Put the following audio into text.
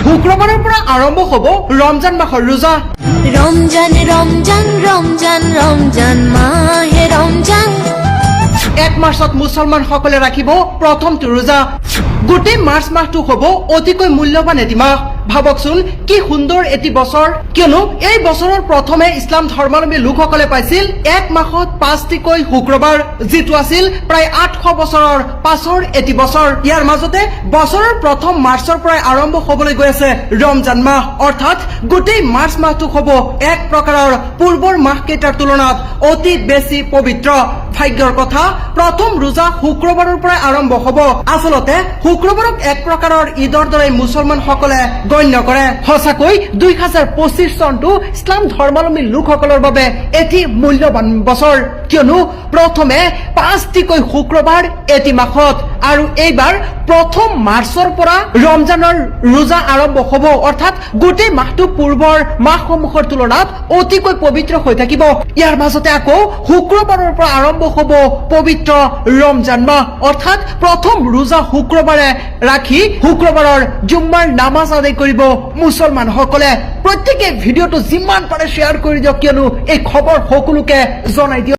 শুক্ৰবাৰৰ পৰা আৰম্ভ হ'ব ৰমজান মাহৰ ৰোজা। ৰমজান ৰমজান ৰমজান ৰমজান মাহে ৰমজান। 1 মাৰ্চত মুছলমানসকলে ৰাখিব প্ৰথমটো ৰোজা। গোটেই মাৰ্চ মাহটো হ'ব অতিকৈ মূল্যৱান এটি মাহ। ভাবকচোন কি সুন্দৰ এটি বছৰ, কিয়নো এই বছৰৰ প্ৰথমে ইছলাম ধৰ্মাৱলম্বী লোকসকলে পাইছিল 1 মাহত 5টিকৈ শুক্ৰবাৰ, যিটো আছিল প্ৰায় 800 বছৰৰ পাছৰ এটি বছৰ। ইয়াৰ মাজতে বছৰৰ প্ৰথম মাৰ্চৰ পৰাই আৰম্ভ হ'বলৈ গৈ আছে ৰমজান মাহ, অৰ্থাৎ গোটেই মাৰ্চ মাহটো হ'ব এক প্ৰকাৰৰ পূৰ্বৰ মাহকেইটাৰ তুলনাত অতি বেছি পবিত্ৰ। ভাগ্যৰ কথা, প্ৰথম ৰোজা শুক্ৰবাৰৰ পৰাই আৰম্ভ হ'ব। আচলতে শুক্ৰবাৰক এক প্ৰকাৰৰ ঈদৰ দৰে মুছলমানসকলে গণ্য কৰে। সঁচাকৈ 2025 চনটো ইছলাম ধৰ্মাৱলম্বী লোকসকলৰ বাবে এটি মূল্যৱান বছৰ, কিয়নো প্ৰথমে 5টিকৈ শুক্ৰবাৰ এটি মাহত, আৰু এইবাৰ প্ৰথম মাৰ্চৰ পৰা ৰমজানৰ ৰোজা আৰম্ভ হ'ব, অৰ্থাৎ গোটেই মাহটো পূৰ্বৰ মাহসমূহৰ তুলনাত অতিকৈ পবিত্ৰ হৈ থাকিব। ইয়াৰ মাজতে আকৌ শুক্ৰবাৰৰ পৰা আৰম্ভ হ'ব পবিত্ৰ ৰমজান মাহ, অৰ্থাৎ প্ৰথম ৰোজা শুক্ৰবাৰে ৰাখি শুক্ৰবাৰৰ জুম্মাৰ নামাজ আদায় কৰিব মুছলমানসকলে। প্ৰত্যেকে ভিডিঅ'টো যিমান পাৰে শ্বেয়াৰ কৰি দিয়ক, কিয়নো এই খবৰ সকলোকে জনাই দিয়ক।